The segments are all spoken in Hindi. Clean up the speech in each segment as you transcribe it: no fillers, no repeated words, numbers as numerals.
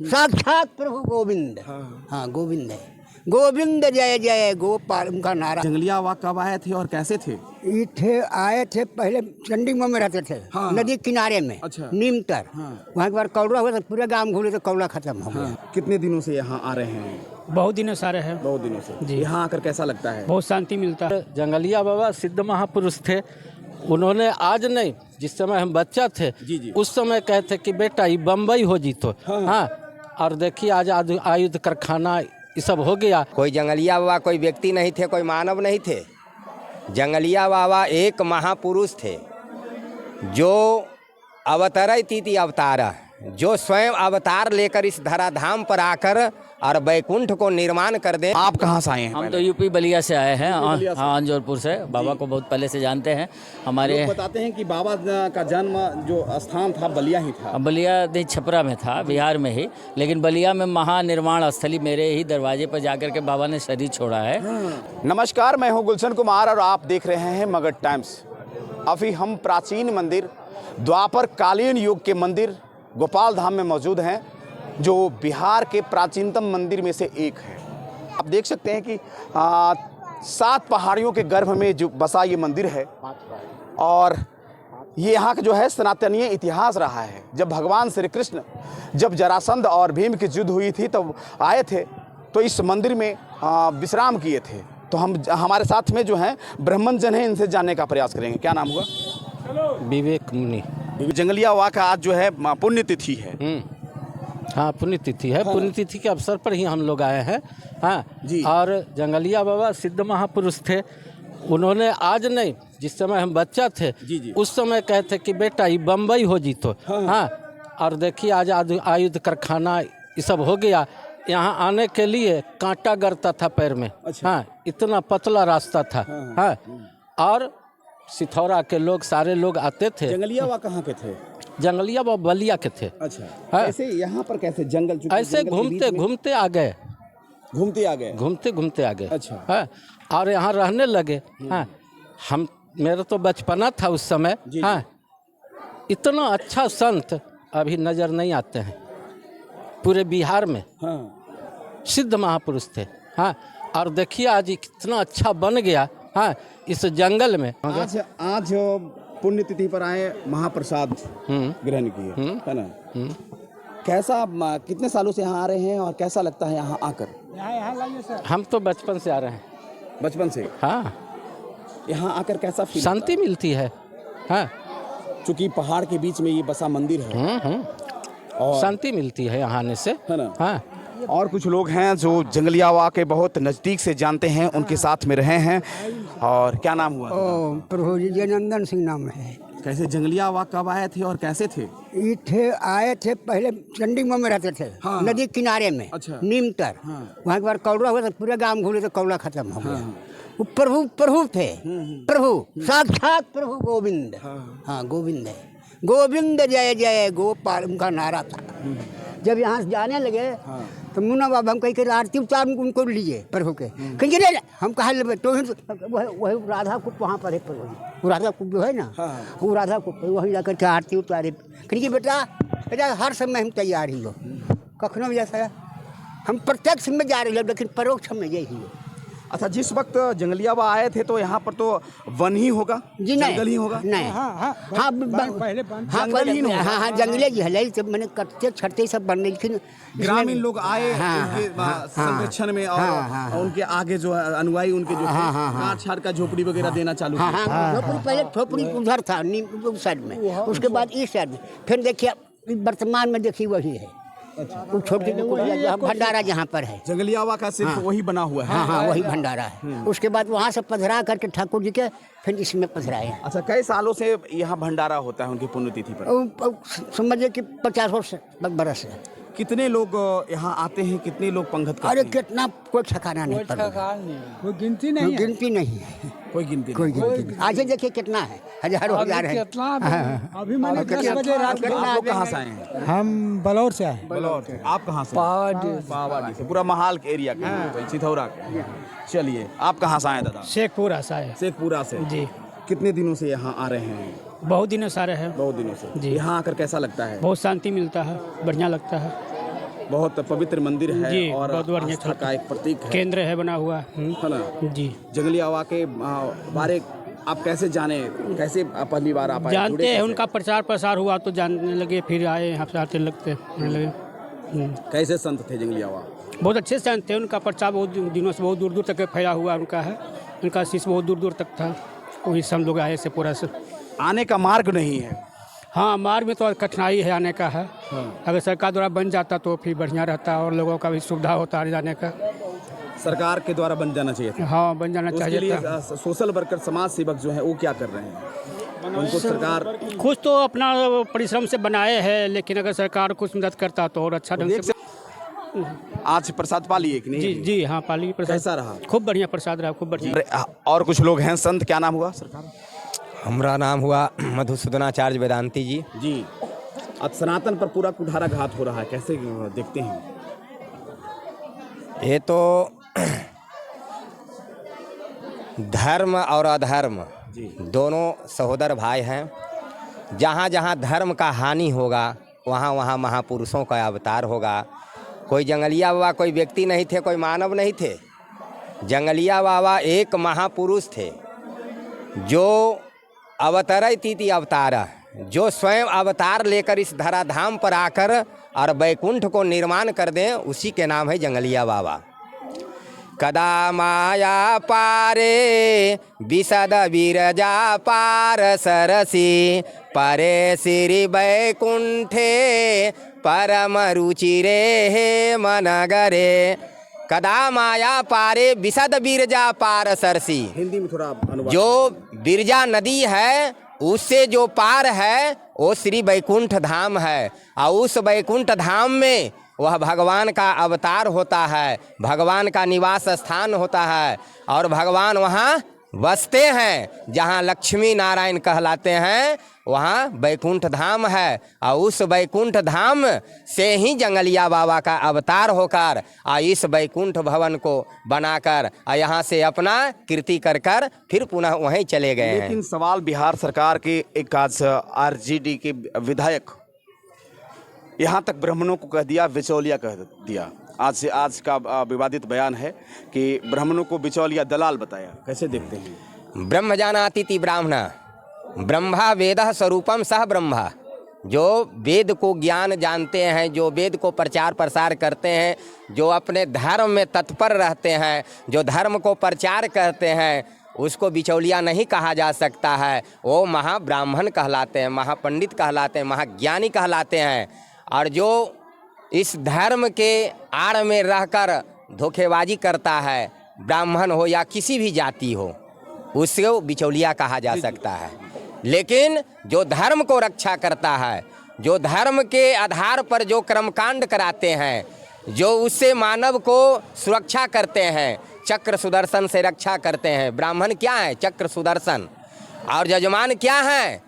साक्षात प्रभु गोविंद। हाँ गोविंद है, गोविंद जय जय गोपाल, उनका नारा। जंगलियावा कब आए थे और कैसे थे? ये थे आए थे पहले चंडीगढ़ में रहते थे। हाँ। नदी किनारे में। अच्छा। नीमतर। हाँ। वहाँ के बाद कौड़ा हुआ तो पूरे गांव घूरे तो कौड़ा खत्म हो गया। कितने दिनों से यहाँ आ रहे हैं? बहुत दिनों से आ रहे हैं। बहुत दिनों से जी। यहाँ आकर कैसा लगता है? बहुत शांति मिलता है। जंगलिया बाबा सिद्ध महापुरुष थे। उन्होंने आज नहीं, जिस समय हम बच्चा थे जी। उस समय कहते कि बेटा ये बम्बई हो जीतो। हाँ। और देखिए आज आयुध कारखाना ये सब हो गया। कोई जंगलिया बाबा कोई व्यक्ति नहीं थे, कोई मानव नहीं थे। जंगलिया बाबा एक महापुरुष थे जो अवतरती अवतार, जो स्वयं अवतार लेकर इस धराधाम पर आकर और बैकुंठ को निर्माण कर दे। आप कहाँ से आए हैं? हम तो यूपी बलिया से आए हैं। हाँ, अंजोरपुर से। बाबा को बहुत पहले से जानते हैं। हमारे लोग बताते हैं कि बाबा का जन्म जो स्थान था बलिया ही था। बलिया नहीं, छपरा में था, बिहार में ही। लेकिन बलिया में महानिर्वाण स्थली मेरे ही दरवाजे पर जाकर के बाबा ने शरीर छोड़ा है। नमस्कार, मैं हूं गुलशन कुमार और आप देख रहे हैं मगध टाइम्स। अभी हम प्राचीन मंदिर, द्वापर कालीन युग के मंदिर गोपाल धाम में मौजूद हैं, जो बिहार के प्राचीनतम मंदिर में से एक है। आप देख सकते हैं कि 7 पहाड़ियों के गर्भ में जो बसा ये मंदिर है और ये यहाँ का जो है सनातनीय इतिहास रहा है। जब भगवान श्री कृष्ण, जब जरासंध और भीम की युद्ध हुई थी तब आए थे, तो इस मंदिर में विश्राम किए थे। तो हमारे साथ में जो हैं ब्राह्मणजन हैं, इनसे जानने का प्रयास करेंगे। क्या नाम हुआ? विवेक मुनि। जंगलियावा का आज जो है पुण्यतिथि है। हाँ, पुण्यतिथि है। हाँ। पुण्यतिथि के अवसर पर ही हम लोग आए हैं। हाँ जी। और जंगलिया बाबा सिद्ध महापुरुष थे। उन्होंने आज नहीं, जिस समय हम बच्चा थे जी। उस समय कहते कि बेटा ये बम्बई हो जीतो। हाँ। और देखिए आज आयुध कारखाना ये सब हो गया। यहाँ आने के लिए कांटा गड़ता था पैर में। अच्छा। हाँ, इतना पतला रास्ता था। हाँ। और सिथौरा के लोग, सारे लोग आते थे। जंगलियावा कहाँ के थे? जंगलिया बाबा बलिया के थे। अच्छा। हाँ। ऐसे यहाँ पर कैसे जंगल? ऐसे घूमते घूमते आ गए। घूमते आ गए। अच्छा। अच्छा। हाँ। और यहाँ रहने लगे। हाँ। मेरा तो बचपना था उस समय। हाँ। इतना अच्छा संत अभी नजर नहीं आते हैं पूरे बिहार में। हाँ। सिद्ध महापुरुष थे। हाँ। और देखिए आज कितना अच्छा बन गया। हाँ, इस जंगल में। आज पुण्यतिथि पर आए, महाप्रसाद ग्रहण किए, है ना? कैसा, कितने सालों से यहाँ आ रहे हैं और कैसा लगता है यहाँ आकर? हम तो बचपन से आ रहे हैं। बचपन से? हाँ। यहाँ आकर कैसा फील? शांति मिलती है। हाँ। चूंकि पहाड़ के बीच में ये बसा मंदिर है और शांति मिलती है यहाँ आने से, है ना? हाँ। और कुछ लोग हैं जो जंगलियावा के बहुत नज़दीक से जानते हैं, उनके साथ में रहे हैं। और क्या नाम हुआ? प्रभु जी जयनंदन सिंह नाम है। कैसे जंगलियावा कब आए थे और कैसे थे? ये थे आए थे पहले चंडीगढ़ में रहते थे। हाँ। नदी किनारे में। अच्छा। नीमतर। हाँ। वहाँ के बाद कौड़ा हुआ तो पूरे गांव घूरे तो कौड़ा खत्म हो गया। वो प्रभु थे। प्रभु, साक्षात प्रभु गोविंद। हाँ गोविंद है, गोविंद जय जय गोपाल, उनका नारा था। जब यहाँ से जाने लगे तो मुन्ना बाबा हम कहीं के आरती उतार उनको लिए प्रभु के। कहीं रे हम कहा ले तो वही राधा कुप वहाँ पर है प्रभु जी। वो राधा कुप जो है ना, वो राधा कुप वहीं जाकर के आरती उतारे। कहीं बेटा हर समय हम तैयार ही हो, कखनो भी जैसा हम प्रत्यक्ष में जा रहे लेकिन परोक्ष में यही हो। अच्छा, जिस वक्त जंगलियावा आए थे तो यहाँ पर तो वन ही होगा? जी नहीं, जंगल ही होगा? नहीं। हाँ जंगले जी है तो मैंने कटते छटते सब बनने, लेकिन ग्रामीण लोग आए उनके संरक्षण में और उनके आगे जो अनुयायी उनके जो काट छाट का झोपड़ी वगैरह देना चालू किया। झोपड़ी पहले झोपड़ी उधर था उस साइड में, उसके बाद इस साइड में, फिर देखिए वर्तमान में देखिए वही है। वो छोटी भंडारा जहाँ पर है जंगलियावा का सिर्फ वही बना हुआ है। हाँ वही भंडारा है। उसके बाद वहाँ से पधरा करके ठाकुर जी के फिर इसमें पधराए। अच्छा, कई सालों से यहाँ भंडारा होता है उनकी पुण्यतिथि पर? समझिए कि 50 बरस है। कितने लोग यहाँ आते हैं, कितने लोग पंगत करते अरे हैं? कितना, कोई ठिकाना नहीं, कोई गिनती नहीं है। गिनती नहीं है। कोई गिनती कोई गिनती नहीं। आज देखिए कितना है, हजारों हजार है। अभी मैंने 10 बजे रात को। आप लोग कहाँ से आए हैं? हम बलौर से आए। बलौर से। आप कहाँ से? पहाड़ी से। पूरा महाल के एरिया के, सिथौरा के। चलिए, आप कहाँ से आए दादा? शेखपुरा से आए। शेखपुरा से। जी। कितने दिनों से यहाँ आ रहे हैं? बहुत दिनों से आ रहे हैं। बहुत दिनों से। जी। यहाँ आकर कैसा लगता है? बहुत शांति मिलता है, बढ़िया लगता है। बहुत पवित्र मंदिर है जी, और बहुत बढ़िया आस्था का एक प्रतीक है केंद्र है बना हुआ। है ना। जी, जंगली हवा के बारे आप कैसे जाने, कैसे आप पहली बार आप आए, जानते जुड़े हैं, कैसे? उनका प्रचार प्रसार हुआ तो जानने लगे, फिर आए यहाँ से आते लगे। कैसे संत थे जंगली हवा? बहुत अच्छे से जानते हैं, उनका प्रचार बहुत दिनों से बहुत दूर दूर तक फैला हुआ उनका है। उनका शिष्य बहुत दूर दूर तक था, वही सब लोग आए से पूरा से। आने का मार्ग नहीं है। हाँ, मार्ग में तो कठिनाई है आने का है। अगर सरकार द्वारा बन जाता तो फिर बढ़िया रहता और लोगों का भी सुविधा होता आने जाने का। सरकार के द्वारा बन जाना चाहिए था। हाँ, बन जाना तो उसके चाहिए लिए था। सोशल वर्कर, समाज सेवक जो है वो क्या कर रहे हैं? उनको सरकार कुछ तो अपना परिश्रम से बनाए हैं, लेकिन अगर सरकार कुछ मदद करता तो और अच्छा ढंग से। आज प्रसाद पा लिए कि नहीं? जी जी, हाँ, पाली प्रसाद कैसा रहा? खूब बढ़िया प्रसाद रहा, खूब बढ़िया। अरे, और कुछ लोग हैं। संत क्या नाम हुआ सरकार? हमारा नाम हुआ मधुसूदनाचार्य वेदांती जी। जी, अब सनातन पर पूरा कुठारा घात हो रहा है, कैसे देखते हैं? ये तो धर्म और अधर्म दोनों सहोदर भाई हैं। जहाँ जहाँ धर्म का हानि होगा वहाँ वहाँ महापुरुषों का अवतार होगा। कोई जंगलिया बाबा कोई व्यक्ति नहीं थे, कोई मानव नहीं थे। जंगलिया बाबा एक महापुरुष थे जो अवतरती अवतार, जो स्वयं अवतार लेकर इस धराधाम पर आकर और वैकुंठ को निर्माण कर दें, उसी के नाम है जंगलिया बाबा। कदा माया पारे विशद विरजा पार सरसी परे श्री वैकुंठे परम रुचिरे हे मनगरे। कदा माया पारे विशद विरजा पार सरसी। हिंदी में थोड़ा अनुवाद। जो बिरजा नदी है उससे जो पार है वो श्री वैकुंठ धाम है, और उस वैकुंठ धाम में वह भगवान का अवतार होता है, भगवान का निवास स्थान होता है, और भगवान वहाँ बसते हैं। जहाँ लक्ष्मी नारायण कहलाते हैं वहाँ वैकुंठ धाम है, और उस वैकुंठ धाम से ही जंगलिया बाबा का अवतार होकर इस वैकुंठ भवन को बनाकर यहाँ से अपना कीर्ति कर कर फिर पुनः वहीं चले गए हैं। लेकिन सवाल बिहार सरकार के एक आज आरजेडी के विधायक यहाँ तक ब्राह्मणों को कह दिया, बिचौलिया कह दिया। आज का विवादित बयान है कि ब्राह्मणों को बिचौलिया दलाल बताया, कैसे देखते हैं? ब्रह्म जानाति ब्राह्मण ब्रह्मा वेदः स्वरूपम सह ब्रह्मा। जो वेद को ज्ञान जानते हैं, जो वेद को प्रचार प्रसार करते हैं, जो अपने धर्म में तत्पर रहते हैं, जो धर्म को प्रचार करते हैं, उसको बिचौलिया नहीं कहा जा सकता है। वो महाब्राह्मण कहलाते हैं, महापंडित कहलाते हैं, महाज्ञानी कहलाते हैं। और जो इस धर्म के आड़ में रहकर धोखेबाजी करता है, ब्राह्मण हो या किसी भी जाति हो, उसको बिचौलिया कहा जा सकता है। लेकिन जो धर्म को रक्षा करता है, जो धर्म के आधार पर जो कर्मकांड कराते हैं, जो उससे मानव को सुरक्षा करते हैं, चक्र सुदर्शन से रक्षा करते हैं। ब्राह्मण क्या है? चक्र सुदर्शन। और जजमान क्या है?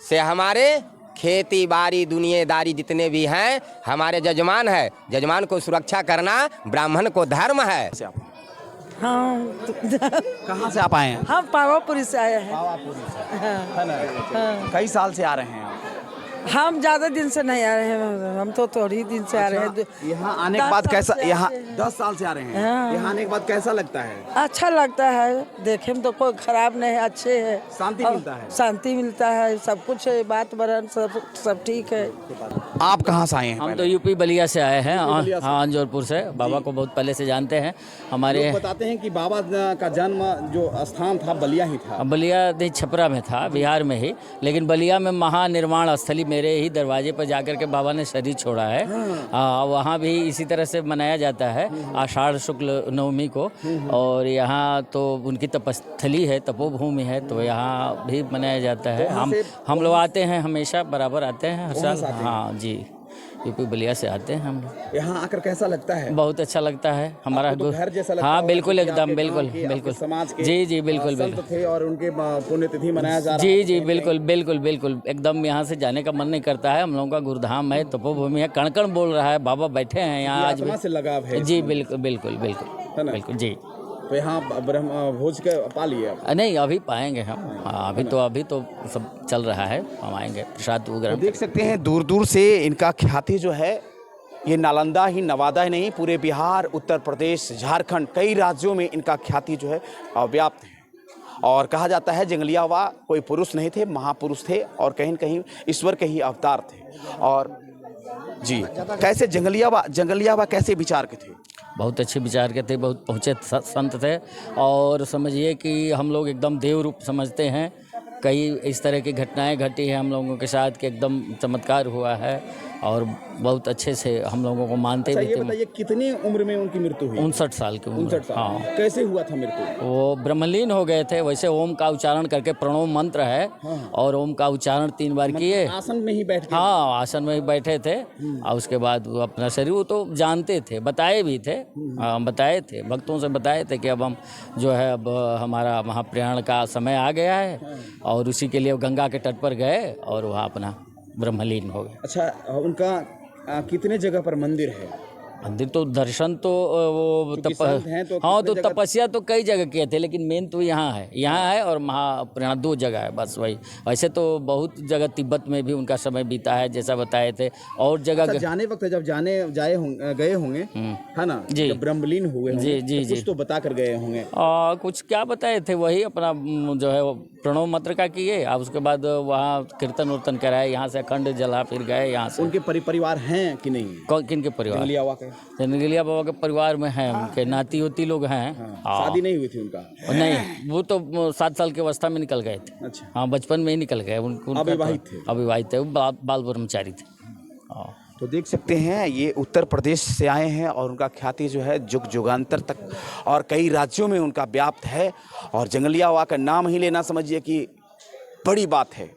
से हमारे खेती बाड़ी दुनियादारी जितने भी हैं हमारे जजमान है। जजमान को सुरक्षा करना ब्राह्मण को धर्म है। हाँ, कहाँ से आप आए हैं? हम पावापुरी से आए हैं। पावापुरी से, है ना? कई साल से आ रहे हैं आप? हम ज़्यादा दिन से नहीं आ रहे हैं, हम तो थोड़ी दिन से आ रहे हैं। यहाँ आने के बाद कैसा? यहाँ 10 साल से आ रहे हैं। हाँ। यहाँ आने के बाद कैसा लगता है? अच्छा लगता है, देखे में तो कोई खराब नहीं है, अच्छे है। शांति मिलता है? शांति मिलता है, सब कुछ है, बात बरन सब ठीक है। आप कहाँ से आए हैं? हम तो यूपी बलिया से आए हैं। हाँ, अंजोरपुर से। बाबा को बहुत पहले से जानते हैं। हमारे लोग बताते हैं कि बाबा का जन्म जो स्थान था बलिया ही था। बलिया नहीं, छपरा में था, बिहार में ही। लेकिन बलिया में महानिर्वाण स्थली मेरे ही दरवाजे पर जाकर के बाबा ने शरीर छोड़ा है। वहाँ भी इसी तरह से मनाया जाता है आषाढ़ शुक्ल नवमी को। और यहाँ तो उनकी तपस्थली है, तपोभूमि है, तो यहाँ भी मनाया जाता है। हम लोग आते हैं, हमेशा बराबर आते हैं हर साल। हाँ जी, यूपी बलिया से आते हैं हम लोग। यहाँ आकर कैसा लगता है? बहुत अच्छा लगता है। हमारा तो घर जैसा लगता हाँ, होगा बिल्कुल, क्योंकि एकदम आपके बिल्कुल गांव के, बिल्कुल आपके समाज के जी जी बिल्कुल संत बिल्कुल थे और उनके पुण्यतिथि मनाया जा रहा जी है। जी बिल्कुल बिल्कुल बिल्कुल एकदम यहाँ से जाने का मन नहीं करता है। हम लोगों का गुरुधाम है, तपोभूमि है, कण कण बोल रहा है। बाबा बैठे हैं यहाँ आज आत्मा से लगाव है। जी बिल्कुल बिल्कुल बिल्कुल है ना? बिल्कुल जी। तो यहाँ ब्रह्म भोज के पा लिए आप? नहीं, अभी पाएंगे हम। हाँ, अभी तो सब चल रहा है, हम आएंगे प्रसाद वगैरह। देख सकते हैं दूर दूर से इनका ख्याति जो है ये नालंदा ही, नवादा ही नहीं, पूरे बिहार, उत्तर प्रदेश, झारखंड, कई राज्यों में इनका ख्याति जो है व्याप्त है। और कहा जाता है जंगलिया बाबा कोई पुरुष नहीं थे, महापुरुष थे और कहीं न कहीं ईश्वर के ही अवतार थे। और जी, कैसे जंगलिया बाबा कैसे विचार के थे? बहुत अच्छे विचार के थे, बहुत पहुँचे संत थे। और समझिए कि हम लोग एकदम देव रूप समझते हैं। कई इस तरह की घटनाएं घटी हैं हम लोगों के साथ कि एकदम चमत्कार हुआ है और बहुत अच्छे से हम लोगों को मानते भी ये थे। बताइए कितनी उम्र में उनकी मृत्यु हुई? 59 साल की उम्र। 59 साल। हाँ, कैसे हुआ था मृत्यु? वो ब्रह्मलीन हो गए थे। वैसे ओम का उच्चारण करके, प्रणव मंत्र है और ओम का उच्चारण 3 बार किए। आसन में ही बैठ के? हाँ, आसन में ही बैठे थे और उसके बाद वो अपना शरीर, वो तो जानते थे, बताए भी थे। बताए थे, भक्तों से बताए थे कि अब हम जो है अब हमारा महाप्रयाण का समय आ गया है और उसी के लिए गंगा के तट पर गए और वहाँ अपना ब्रह्मलीन हो गए। अच्छा, उनका कितने जगह पर मंदिर है? मंदिर तो दर्शन तो वो संत हैं तो हाँ, कितने तो जगह? तपस्या तो कई जगह किए थे, लेकिन मेन तो यहाँ है और महाप्रयाण 2 जगह है बस वही। वैसे तो बहुत जगह तिब्बत में भी उनका समय बीता है जैसा बताए थे, और जगह अच्छा, जाने वक्त जब गए होंगे है ना, जी। जब ब्रह्मलीन हुए होंगे, जी, तो कुछ तो बता कर गए होंगे। कुछ क्या बताए थे, वही अपना जो है वो प्रणव मंत्र का किए और उसके बाद वहाँ कीर्तन उर्तन कराए, यहाँ से अखंड जला, फिर गए यहाँ से। उनके परिवार हैं कि नहीं? किन के परिवार? जंगलिया बाबा के जंगलिया बाबा के परिवार में हैं, उनके नाती उती लोग हैं। शादी नहीं हुई थी उनका? नहीं, वो तो 7 साल की अवस्था में निकल गए थे। अच्छा। हाँ, बचपन में ही निकल गए। अविवाहित थे? अविवाहित थे, वो बाल ब्रह्मचारी थे। हाँ। तो देख सकते हैं ये उत्तर प्रदेश से आए हैं और उनका ख्याति जो है जुग जुगांतर तक और कई राज्यों में उनका व्याप्त है। और जंगलिया बाबा का नाम ही लेना समझिए कि बड़ी बात है।